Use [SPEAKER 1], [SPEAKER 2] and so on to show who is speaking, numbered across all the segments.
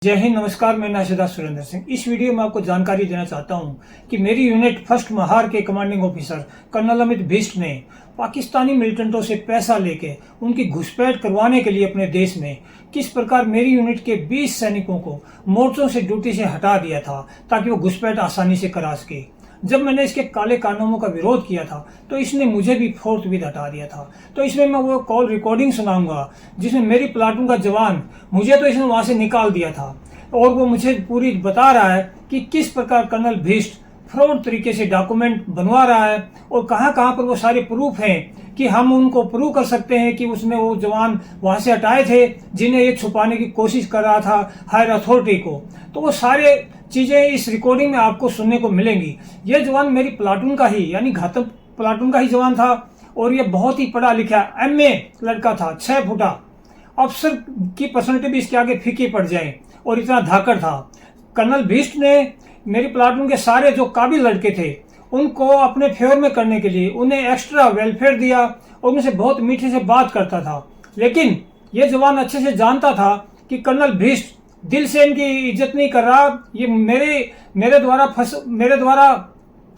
[SPEAKER 1] जय हिंद, नमस्कार। मैं नाशिदा सुरेंद्र सिंह। इस वीडियो में आपको जानकारी देना चाहता हूं कि मेरी यूनिट फर्स्ट महार के commanding officer colonel Amit Bisht ने पाकिस्तानी मिलिटेंटों से पैसा लेके उनकी घुसपैठ करवाने के लिए अपने देश में किस प्रकार मेरी यूनिट के 20 सैनिकों को मोर्चों से ड्यूटी से हटा दिया था ताकि वो घुसपैठ आसानी से करा सके। जब मैंने इसके काले कानूनों का विरोध किया था तो इसने मुझे भी फोर्थ विद हटा दिया था। तो इसमें मैं वो कॉल रिकॉर्डिंग सुनाऊंगा जिसमें मेरी प्लाटून का जवान, मुझे तो इसने वहां से निकाल दिया था और वो मुझे पूरी बता रहा है कि किस प्रकार कर्नल बिष्ट फ्रॉड तरीके से डॉक्यूमेंट बनवा रहा है और कहां कहां पर वो सारे प्रूफ हैं कि हम उनको प्रूव कर सकते हैं कि उसने वो जवान वहां से हटाए थे जिन्हें ये छुपाने की कोशिश कर रहा था हायर अथॉरिटी को। तो वो सारे चीजें इस रिकॉर्डिंग में आपको सुनने को मिलेंगी। ये जवान मेरी प्लाटून का ही यानी घातक प्लाटून का ही जवान था और ये बहुत ही पढ़ा लिखा एमए लड़का था, 6 फुटा। अफसर की पर्सनैलिटी भी इसके आगे फीकी पड़ जाए और इतना धाकड़ था। कर्नल बिष्ट ने मेरी प्लाटून के सारे जो काबिल लड़के थे उनको अपने फेवर में करने के लिए उन्हें एक्स्ट्रा वेलफेयर दिया और उनसे बहुत मीठे से बात करता था। लेकिन ये जवान अच्छे से जानता था कि कर्नल बिष्ट दिल से इनकी इज्जत नहीं कर रहा। ये मेरे द्वारा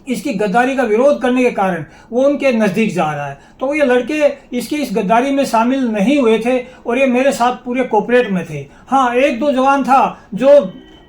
[SPEAKER 1] इसकी गद्दारी का विरोध करने के कारण वो उनके नजदीक जा रहा है। तो ये लड़के इसकी इस गद्दारी में शामिल नहीं हुए थे और ये मेरे साथ पूरे कोऑपरेट में थे। हाँ, एक दो जवान था जो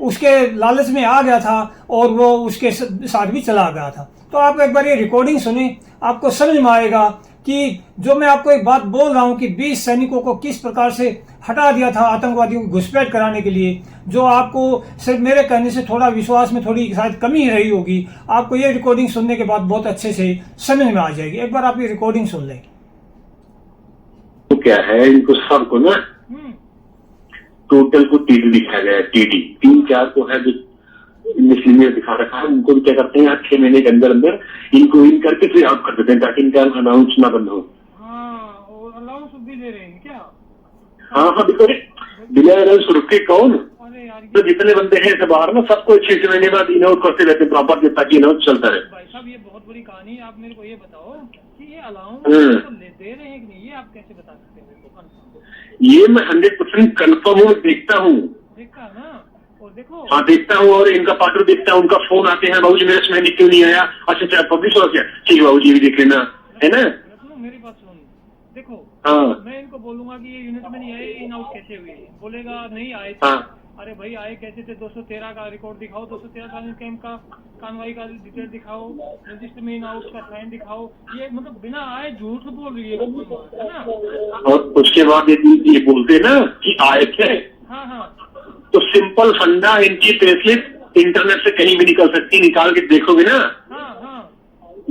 [SPEAKER 1] उसके लालच में आ गया था और वो उसके साथ भी चला गया था। तो आप एक बार ये रिकॉर्डिंग सुने, आपको समझ में आएगा कि जो मैं आपको एक बात बोल रहा हूं कि 20 सैनिकों को किस प्रकार से हटा दिया था आतंकवादियों को घुसपैठ कराने के लिए। जो आपको सिर्फ मेरे कहने से थोड़ा विश्वास में थोड़ी शायद कमी रही होगी, आपको ये रिकॉर्डिंग सुनने के बाद बहुत अच्छे से समझ में आ जाएगी। एक बार आप ये रिकॉर्डिंग सुन लें।
[SPEAKER 2] तो क्या है, इनको सबको ना टोटल को टीडी दिखाया गया है। टीडी 3-4 को है जो मुस्लिम में दिखा रखा है। उनको क्या करते हैं, 6 महीने के अंदर अंदर इनको इन करके फिर आउट कर देते हैं ताकि इनका अनाउंस ना बंद हो।
[SPEAKER 1] अलाउंस भी दे रहे हैं क्या?
[SPEAKER 2] हाँ, बिना अनाउंस रुके कौन, तो जितने बंदे हैं सब बाहर ना सबको 6 महीने बाद इन आउट करते रहते प्रॉपर ताकि अनाउंस चलता रहे।
[SPEAKER 1] भाई साहब, ये बहुत बड़ी कहानी है। आप मेरे को ये बताओ कि ये अलाउंस दे रहे हैं कि नहीं, ये आप कैसे बता सकते हैं मेरे को?
[SPEAKER 2] ये मैं 100% कन्फर्म हूँ, देखता हूँ।
[SPEAKER 1] देखा ना? और देखो,
[SPEAKER 2] हाँ देखता हूँ और इनका पार्टनर देखता हूँ। उनका फोन आते हैं, बाबूजी मेरे इसमें क्यों नहीं आया? अच्छा पब्लिश हो गया, ठीक है बाबूजी भी देख लेना, है ना?
[SPEAKER 1] मेरी बात सुनो, देखो।
[SPEAKER 2] हाँ,
[SPEAKER 1] मैं इनको बोलूंगा कि ये यूनिट में नहीं आए, इन आउट कैसे हुए? बोलेगा नहीं आए थे।
[SPEAKER 2] हाँ।
[SPEAKER 1] अरे भाई, आए कैसे थे? 213 का रिकॉर्ड दिखाओ, 213 कैंप का कार्रवाई का डिटेल दिखाओ, रजिस्टर में इन आउट का साइन दिखाओ। ये मतलब बिना आए झूठ बोल रही है ना?
[SPEAKER 2] और उसके बाद ये बोलते ना कि आए थे।
[SPEAKER 1] हाँ हाँ,
[SPEAKER 2] तो सिंपल फंडा, इनकी पेस्लिप इंटरनेट से कहीं भी निकल सकती, निकाल के देखोगे ना।
[SPEAKER 1] हाँ हाँ,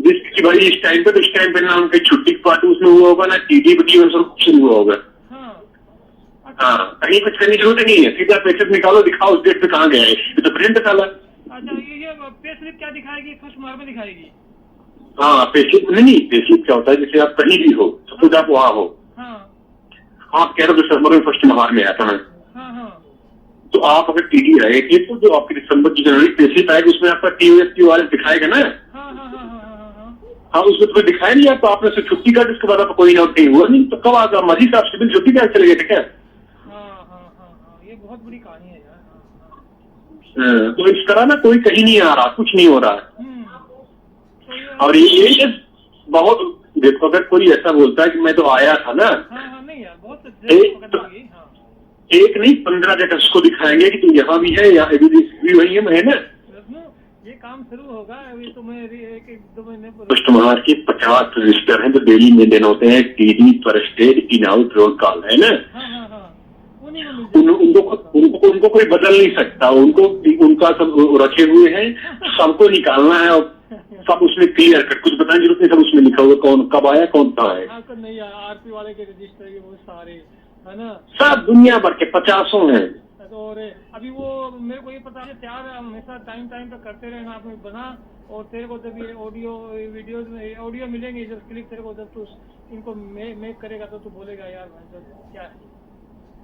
[SPEAKER 2] जिसकी भाई इस टाइम पे ना उनकी छुट्टी पार्टी उसमें हुआ होगा ना, टीडी कुछ हुआ होगा। हाँ, कहीं कुछ करने की जरूरत नहीं है, सीधा पेस्लिप निकालो, दिखाओ उस डेट पे कहाँ गया है। ये तो प्रिंट निकाला।
[SPEAKER 1] अच्छा, ये पेस्लिप क्या दिखाएगी? फर्स्ट मार में दिखाएगी?
[SPEAKER 2] हाँ, पेस्लिप नहीं, पेस्लिप क्या होता है, जैसे आप कहीं भी हो तो खुद आप वहाँ हो।
[SPEAKER 1] हाँ,
[SPEAKER 2] आप कह रहे हो दिसंबर में फर्स्ट महार में आया था मैं।
[SPEAKER 1] हाँ हाँ,
[SPEAKER 2] तो आप अगर टीडी रहेगी तो जो आपकी दिसंबर की जनवरी पेस्लिप आएगी उसमें आपका टीओएस क्यूआरएस दिखाएगा ना। हाँ, उसमें तो दिखाया नहीं आपको, आपने से छुट्टी कर, इसके बाद आपको कोई नोट नहीं हुआ नहीं, तो कब आगा मजी साहब सिविल छुट्टी क्या चले गए थे क्या?
[SPEAKER 1] ये बहुत बड़ी कहानी है यार।
[SPEAKER 2] तो इस तरह ना कोई कहीं नहीं आ रहा, कुछ नहीं हो रहा है। और ये बहुत, देखो अगर कोई ऐसा बोलता है कि मैं तो आया था ना,
[SPEAKER 1] नहीं यार, बहुत
[SPEAKER 2] एक नहीं 15 जगह उसको दिखाएंगे कि तू यहाँ भी है, यहाँ भी वही है ना।
[SPEAKER 1] ये काम शुरू होगा अभी तो मैं 1-2 महीने
[SPEAKER 2] फर्स्ट महार के 50 रजिस्टर हैं जो डेली मेंटेन होते हैं। टीडी पर state in out roll call है ना। उनको कोई बदल नहीं सकता, उनका सब रखे हुए हैं, सबको निकालना है और सब उसमें क्लियर कट, कुछ बताने की जरूरत नहीं, सब उसमें लिखा हुआ कौन कब आया कौन कहाँ है।
[SPEAKER 1] नहीं, आरपी वाले के रजिस्टर ये वो सारे है ना,
[SPEAKER 2] सब दुनिया भर के 50 हैं।
[SPEAKER 1] और अभी वो मेरे को ये पता है तैयार है, हमेशा टाइम पे करते रहना आपने बना। और तेरे को जब ये ऑडियो वीडियोज में ऑडियो मिलेंगे, जब क्लिक तेरे को, जब तू इनको मेक करेगा तो तू बोलेगा यार क्या है।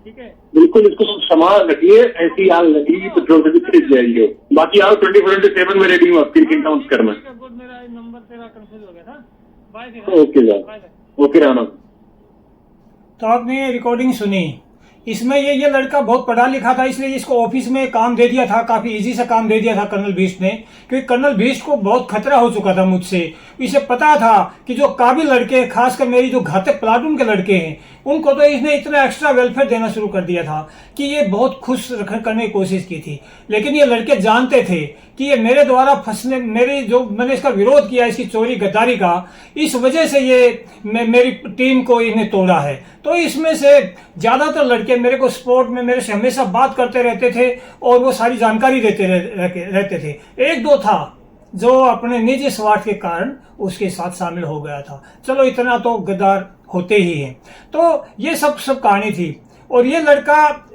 [SPEAKER 1] ठीक है,
[SPEAKER 2] बिल्कुल, इसको संभाल रखिए, ऐसी आग लगी तो जो भी खरीद जाएगी। बाकी आओ 24/7 में रेडी हूँ, आपकी काउंट करना।
[SPEAKER 1] गुड, मेरा नंबर तेरा कंफ्यूज हो गया था। बाय।
[SPEAKER 2] ओके राना।
[SPEAKER 1] तो आपने ये रिकॉर्डिंग सुनी। इसमें ये लड़का बहुत पढ़ा लिखा था, इसलिए इसको ऑफिस में काम दे दिया था, काफी इजी से काम दे दिया था कर्नल भीष्ट ने, क्योंकि कर्नल भीष्ट को बहुत खतरा हो चुका था मुझसे। इसे पता था कि जो काबिल लड़के, खासकर मेरी जो घातक प्लाटून के लड़के हैं, उनको तो इसने इतना एक्स्ट्रा वेलफेयर देना शुरू कर दिया था कि ये बहुत खुश करने की कोशिश की थी। लेकिन ये लड़के जानते थे कि ये मेरे द्वारा फंसने, मैंने इसका विरोध किया, इसकी चोरी गद्दारी का, इस वजह से ये मेरी टीम को इन्हें तोड़ा है। तो इसमें से ज्यादातर लड़के मेरे को स्पोर्ट में मेरे से हमेशा बात करते रहते थे और वो सारी जानकारी देते रहते थे। एक दो था जो अपने निजी स्वार्थ के कारण उसके साथ शामिल हो गया था। चलो इतना तो गद्दार होते ही हैं। तो ये सब कहानी थी और ये लड़का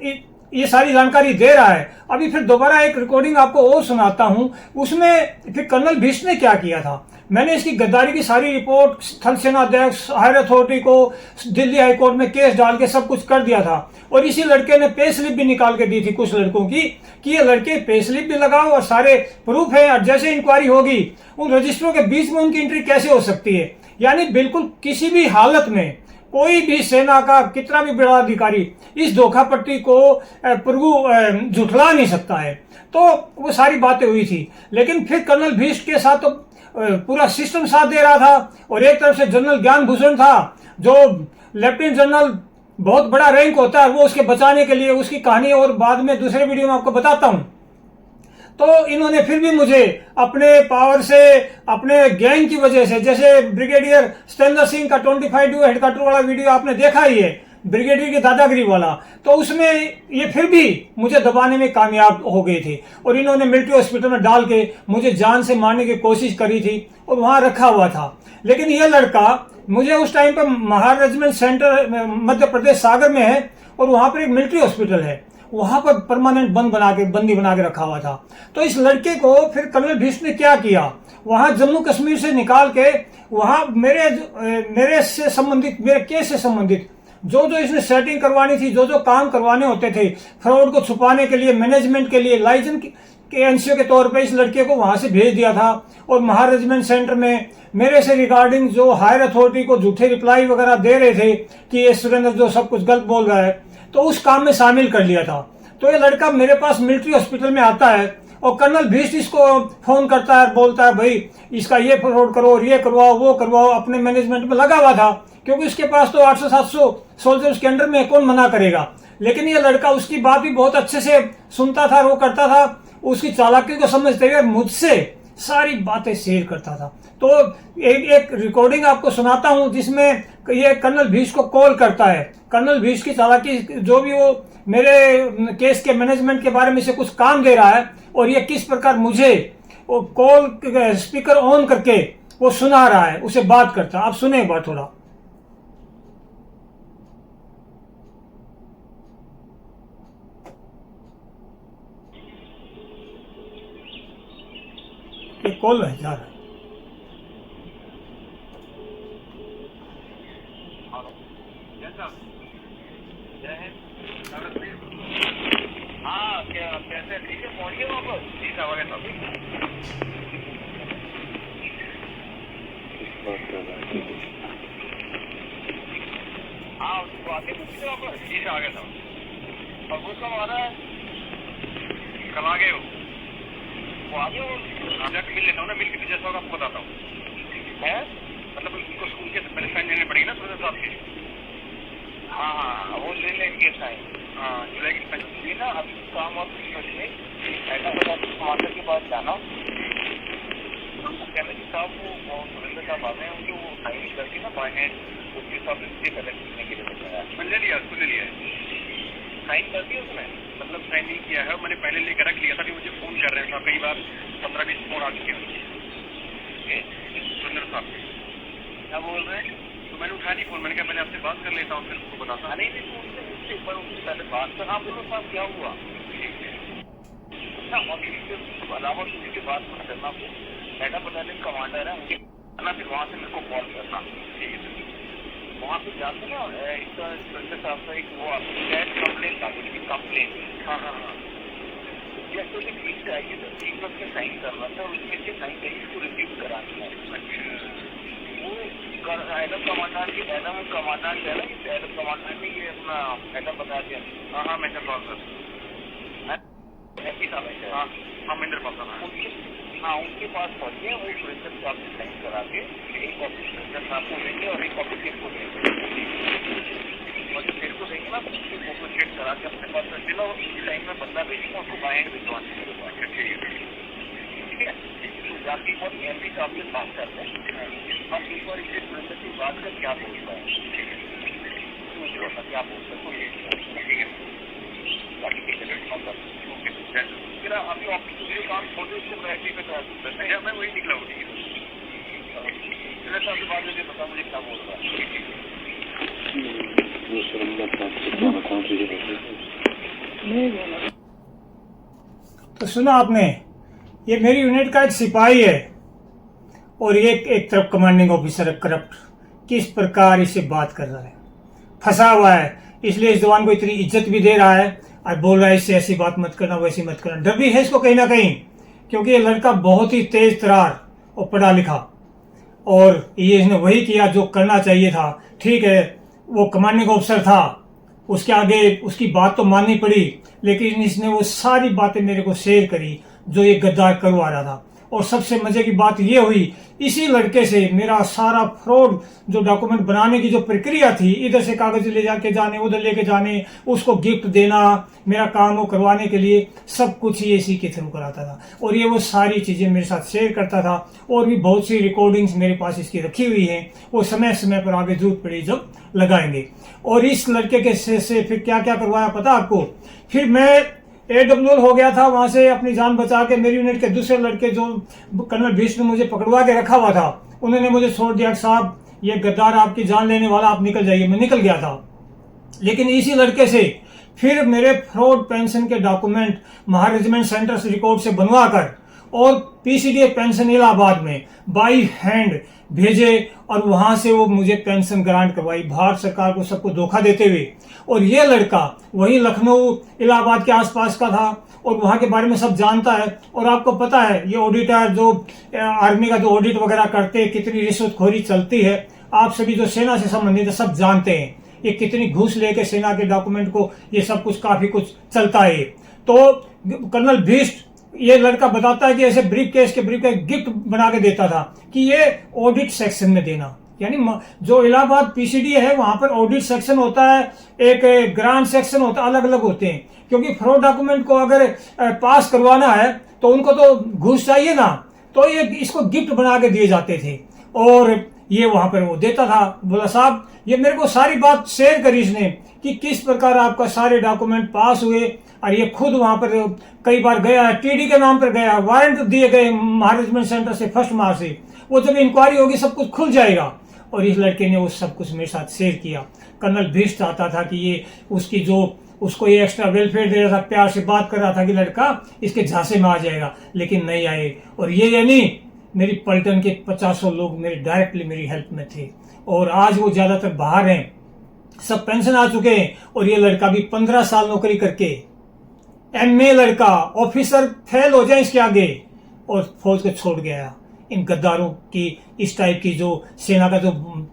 [SPEAKER 1] ये सारी जानकारी दे रहा है। अभी फिर दोबारा एक रिकॉर्डिंग आपको और सुनाता हूं, उसमें फिर कर्नल भीष्ट ने क्या किया था। मैंने इसकी गद्दारी की सारी रिपोर्ट थल सेना अध्यक्ष, हायर अथॉरिटी को, दिल्ली हाईकोर्ट में केस डाल के सब कुछ कर दिया था। और इसी लड़के ने पे स्लिप भी निकाल के दी थी कुछ लड़कों की कि ये लड़के पे स्लिप भी लगाओ और सारे प्रूफ है, और जैसे इंक्वायरी होगी उन रजिस्टरों के बीच में उनकी एंट्री कैसे हो सकती है। यानी बिल्कुल किसी भी हालत में कोई भी सेना का कितना भी बड़ा अधिकारी इस धोखापट्टी को झुठला नहीं सकता है। तो वो सारी बातें हुई थी। लेकिन फिर कर्नल भीष्ट के साथ तो पूरा सिस्टम साथ दे रहा था और एक तरफ से जनरल ज्ञानभूषण था, जो लेफ्टिनेंट जनरल बहुत बड़ा रैंक होता है, वो उसके बचाने के लिए, उसकी कहानी और बाद में दूसरे वीडियो में आपको बताता हूं। तो इन्होंने फिर भी मुझे अपने पावर से, अपने गैंग की वजह से, जैसे ब्रिगेडियर सतेंद्र सिंह का 25 हेडक्वार्टर वाला वीडियो आपने देखा ही है, ब्रिगेडियर की दादागिरी वाला, तो उसमें ये फिर भी मुझे दबाने में कामयाब हो गए थे और इन्होंने मिलिट्री हॉस्पिटल में डाल के मुझे जान से मारने की कोशिश करी थी और वहां रखा हुआ था। लेकिन ये लड़का मुझे उस टाइम पर महार रेजिमेंट सेंटर मध्य प्रदेश सागर में है और वहां पर एक मिलिट्री हॉस्पिटल है, वहां पर परमानेंट बंदी बना के रखा हुआ था। तो इस लड़के को फिर कर्नल भीष्ट ने क्या किया, वहां जम्मू कश्मीर से निकाल के वहां मेरे से संबंधित, मेरे केस से संबंधित जो इसने सेटिंग करवानी थी, जो काम करवाने होते थे, फ्रॉड को छुपाने के लिए, मैनेजमेंट के लिए, लाइसेंस के एनसीओ के तौर पे इस लड़के को वहां से भेज दिया था। और महार रेजिमेंट सेंटर में मेरे से रिगार्डिंग जो हायर अथॉरिटी को झूठे रिप्लाई वगैरह दे रहे थे कि ये सुरेंद्र जो सब कुछ गलत बोल रहा है, तो उस काम में शामिल कर लिया था। तो ये लड़का मेरे पास मिलिट्री हॉस्पिटल में आता है और कर्नल भीष्ट इसको फोन करता है, बोलता है भाई इसका ये फ्रॉड करो और ये करवाओ, वो करवाओ। अपने मैनेजमेंट में लगा हुआ था क्योंकि उसके पास तो 800-700 सोल्जर्स के अंडर में कौन मना करेगा। लेकिन ये लड़का उसकी बात भी बहुत अच्छे से सुनता था, वो करता था, उसकी चालाकी को समझते हुए मुझसे सारी बातें शेयर करता था। तो एक रिकॉर्डिंग आपको सुनाता हूं जिसमें ये कर्नल भीष्ट को कॉल करता है। कर्नल भीष्ट की चालाकी, जो भी वो मेरे केस के मैनेजमेंट के बारे में से कुछ काम दे रहा है और ये किस प्रकार मुझे वो कॉल स्पीकर ऑन करके वो सुना रहा है, उसे बात करता है। आप सुने एक बार थोड़ा। एक कॉल है जा रहा है।
[SPEAKER 3] हाँ, क्या कैसे ठीक है, पहुंच गए वापस? ठीक है, वगैरह हाँ, उसको आगे पूछते वापस? ठीक है, आ गया था। और वो कब आ रहा है? कल आ गए हो? वो आ गए हो? जाकर मिल लेता हूँ ना, मिल के तो जैसा होगा आपको बताता हूँ। है मतलब उनको स्कूल के पहले साइन लेने पड़ेगी ना सुरेंद्र साहब के। हाँ हाँ, वो ले लेंगे साइन। हाँ, जुलाई की 25 ना, अभी काम और ऐसा बता कमांडर के पास जाना, कैमरे साहब वो सुरेंद्र साहब आ गए हैं, उनको वो साइन करके ना बाइनेट उसके साथ इससे कलेक्ट करने के लिए बताया। मैंने ले लिया, उसको ले लिया है, साइन कर दिया उसने, मतलब साइन नहीं किया है, मैंने पहले लेकर रख लिया था। मुझे फोन कर रहे थे कई बार, 15-20 फोन आ चुके हैं सुरेंद्र साहब के। क्या बोल रहे हैं? तो मैंने उठा नहीं फोन, मैंने कहा मैंने आपसे बात कर लेता हूँ, फिर उसको बताता हूँ। नहीं उससे एक बार उनसे पहले बात कर। हाँ बोलो साहब, क्या हुआ? ठीक है ना, और अलावा किसी की बात मत करना, ऐसा बटालियन कमांडर है उनके ना, फिर वहाँ से मेरे को कॉल करना। ठीक है, वहाँ पे जाते ना, इसका सुरेंद्र साहब का एक वो कंप्लेन था, कंप्लेन। हाँ हाँ हाँ, जैसे कि फीस आएगी तो 3 वक्त में साइन करना था, उसमें से साइन चाहिए, इसको रिसीव करानी है। वो एडम कमांडेंट की एडम कमांडेंट है ना, एडम कमांडेंट नहीं, ये अपना एडम बता दिया। हाँ मेजर प्रॉसेस हाँ महेंद्र प्रॉसेस हाँ उनके पास पहुंचे, वो सुरेंद्र साहब से साइन करा के एक कॉपी सुरेंद्र साहब को देंगे और एक कॉपी तेरे को देंगे, और जो तेरे को देंगे ना उसकी फोटो चेक करा के अपने पास रख देना, और इस टाइम में बंदा भेजेंगे उसको बाय हैंड भिजवाने के लिए। ठीक है, तो जाके और एमपी साहब से बात करते हैं। अब एक बार इसे सुरेंद्र की बात कर क्या बोलता है, ठीक है, क्या बोलता है कोई, ठीक है, बाकी मेरा अभी ऑफिस मेरे काम फोटो इसको बैटरी पे करा सकता है, मैं वही निकला हूँ। ठीक है, आपके बाद मुझे बता मुझे क्या बोल रहा है।
[SPEAKER 1] तो सुना आपने, ये मेरी यूनिट का एक सिपाही है और ये एक तरफ कमांडिंग ऑफिसर है करप्ट, किस प्रकार इससे बात कर रहा है, फंसा हुआ है, इसलिए इस जवान को इतनी इज्जत भी दे रहा है और बोल रहा है इससे ऐसी बात मत करना वैसी मत करना। डर भी है इसको कहीं ना कहीं, क्योंकि ये लड़का बहुत ही तेज तरार और पढ़ा लिखा, और ये इसने वही किया जो करना चाहिए था। ठीक है, वो कमांडिंग ऑफिसर था, उसके आगे उसकी बात तो माननी पड़ी, लेकिन इसने वो सारी बातें मेरे को शेयर करी जो ये गद्दार करवा रहा था। और सबसे मजे की बात ये हुई, इसी लड़के से मेरा सारा फ्रॉड जो डॉक्यूमेंट बनाने की जो प्रक्रिया थी, इधर से कागज ले जाके जाने, उधर लेके जाने, उसको गिफ्ट देना, मेरा काम वो करवाने के लिए, सब कुछ ही इसी के थ्रू कराता था। और ये वो सारी चीजें मेरे साथ शेयर करता था, और भी बहुत सी रिकॉर्डिंग्स मेरे पास इसकी रखी हुई हैं, वो समय समय पर आगे जरूरत पड़ी जब लगाएंगे। और इस लड़के के से फिर क्या क्या करवाया पता आपको, फिर मैं AWL हो गया था, वहां से अपनी जान बचा के मेरी यूनिट के दूसरे लड़के जो कर्नल भीष्म ने मुझे पकड़वा के रखा हुआ था, उन्होंने मुझे छोड़ दिया, साहब ये गद्दार आपकी जान लेने वाला, आप निकल जाइए। मैं निकल गया था, लेकिन इसी लड़के से फिर मेरे फ्रॉड पेंशन के डॉक्यूमेंट महारेजिमेंट सेंटर से रिकॉर्ड से बनवा कर और PCDA पेंशन इलाहाबाद में बाई हैंड भेजे, और वहां से वो मुझे पेंशन ग्रांट करवाई, भारत सरकार को सबको धोखा देते हुए। और ये लड़का वही लखनऊ इलाहाबाद के आसपास का था, और वहां के बारे में सब जानता है। और आपको पता है ये ऑडिटर जो आर्मी का जो ऑडिट वगैरह करते हैं, कितनी रिश्वतखोरी चलती है, आप सभी जो सेना से संबंधित है सब जानते हैं, ये कितनी घूस लेके सेना के डॉक्यूमेंट को ये सब कुछ काफी कुछ चलता है। तो कर्नल भीष्म ये लड़का बताता है कि ऐसे ब्रीफ केस गिफ्ट बना के देता था कि ये ऑडिट सेक्शन में देना, यानी जो इलाहाबाद PCDA है वहां पर ऑडिट सेक्शन होता है, एक ग्रांट सेक्शन होता है, अलग अलग होते हैं, क्योंकि फ्रॉड डॉक्यूमेंट को अगर पास करवाना है तो उनको तो घूस चाहिए ना, तो ये इसको गिफ्ट बना के दिए जाते थे। और ये वहां पर वो देता था, बोला साहब ये मेरे को सारी बात शेयर करी इसने कि किस प्रकार आपका सारे डॉक्यूमेंट पास हुए, और ये खुद वहां पर कई बार गया है, TD के नाम पर गया, वारंट दिए गए महारेजिमेंट सेंटर से 1 मार्च से, वो जब इंक्वायरी होगी सब कुछ खुल जाएगा। और इस लड़के ने वो सब कुछ मेरे साथ शेयर किया। कर्नल भीष्म चाहता था कि ये उसकी जो उसको ये एक्स्ट्रा वेलफेयर दे रहा था, प्यार से बात कर रहा था कि लड़का इसके झांसे में आ जाएगा, लेकिन नहीं आए। और ये यानी मेरी पलटन के 50 लोग मेरे डायरेक्टली मेरी हेल्प में थे, और आज वो ज्यादातर बाहर हैं, सब पेंशन आ चुके हैं। और ये लड़का भी 15 साल नौकरी करके MA लड़का ऑफिसर फेल हो जाए इसके आगे, और फौज को छोड़ गया। इन गद्दारों की इस टाइप की जो सेना का जो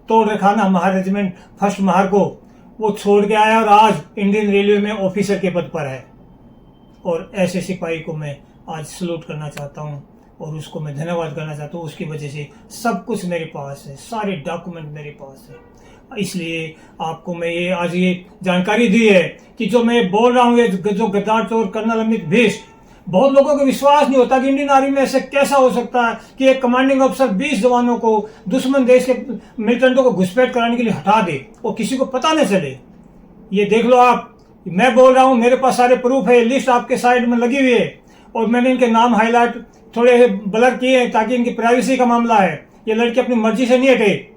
[SPEAKER 1] तोड़ रखा ना महारेजिमेंट 1 महार को, वो छोड़ के आया और आज इंडियन रेलवे में ऑफिसर के पद पर है। और ऐसे सिपाही को मैं आज सलूट करना चाहता हूँ और उसको मैं धन्यवाद करना चाहता हूँ। उसकी वजह से सब कुछ मेरे पास है, सारे डॉक्यूमेंट मेरे पास है। इसलिए आपको मैं ये आज ये जानकारी दी है कि जो मैं बोल रहा हूँ, ये जो गद्दार चोर कर्नल अमित भीष्म, बहुत लोगों को विश्वास नहीं होता कि इंडियन आर्मी में ऐसे कैसा हो सकता है कि एक कमांडिंग अफसर 20 जवानों को दुश्मन देश के मिलिटेंटों को घुसपैठ कराने के लिए हटा दे और किसी को पता न चले। ये देख लो आप, मैं बोल रहा हूँ, मेरे पास सारे प्रूफ है, लिस्ट आपके साइड में लगी हुई है, और मैंने इनके नाम हाईलाइट थोड़े ब्लर किए हैं ताकि इनकी प्राइवेसी का मामला है। ये लड़के अपनी मर्जी से नहीं हटे,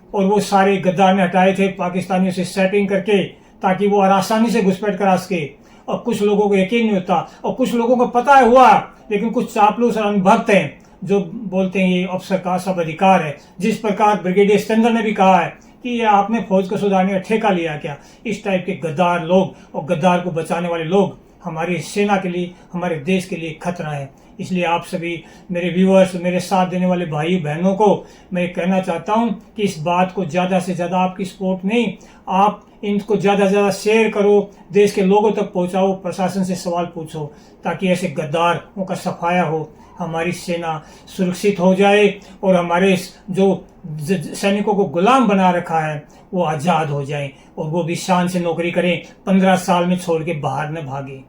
[SPEAKER 1] और वो सारे गद्दार ने हटाए थे पाकिस्तानियों से सेटिंग करके, ताकि वो आसानी से घुसपैठ करा सके। और कुछ लोगों को यकीन नहीं होता, और कुछ लोगों को पता है हुआ, लेकिन कुछ चापलूस और अनुभक्त हैं जो बोलते हैं ये अफसर का सब अधिकार है। जिस प्रकार ब्रिगेडियर सिकंदर ने भी कहा है कि ये आपने फौज को सुधारने का ठेका लिया क्या। इस टाइप के गद्दार लोग और गद्दार को बचाने वाले लोग हमारी सेना के लिए, हमारे देश के लिए खतरा है। इसलिए आप सभी मेरे व्यूअर्स, मेरे साथ देने वाले भाई बहनों को मैं कहना चाहता हूं कि इस बात को ज़्यादा से ज़्यादा, आपकी सपोर्ट नहीं, आप इनको ज़्यादा से ज़्यादा शेयर करो, देश के लोगों तक पहुंचाओ, प्रशासन से सवाल पूछो, ताकि ऐसे गद्दारों का सफाया हो, हमारी सेना सुरक्षित हो जाए और हमारे जो सैनिकों को गुलाम बना रखा है वो आज़ाद हो जाए और वो भी शान से नौकरी करें, 15 साल में छोड़ के बाहर न भागे।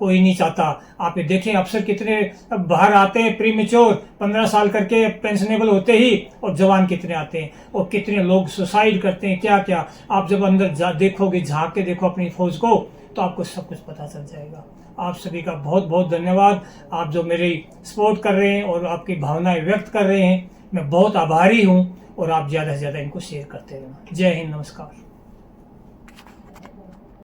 [SPEAKER 1] कोई नहीं चाहता। आप ये देखें अफसर कितने बाहर आते हैं प्रीमेच्योर, 15 साल करके पेंशनेबल होते ही, और जवान कितने आते हैं और कितने लोग सुसाइड करते हैं, क्या क्या। आप जब अंदर देखोगे, झांक के देखो अपनी फौज को, तो आपको सब कुछ पता चल जाएगा। आप सभी का बहुत बहुत धन्यवाद। आप जो मेरी सपोर्ट कर रहे हैं और आपकी भावनाएं व्यक्त कर रहे हैं, मैं बहुत आभारी हूँ। और आप ज़्यादा से ज़्यादा इनको शेयर करते रहना। जय हिंद, नमस्कार।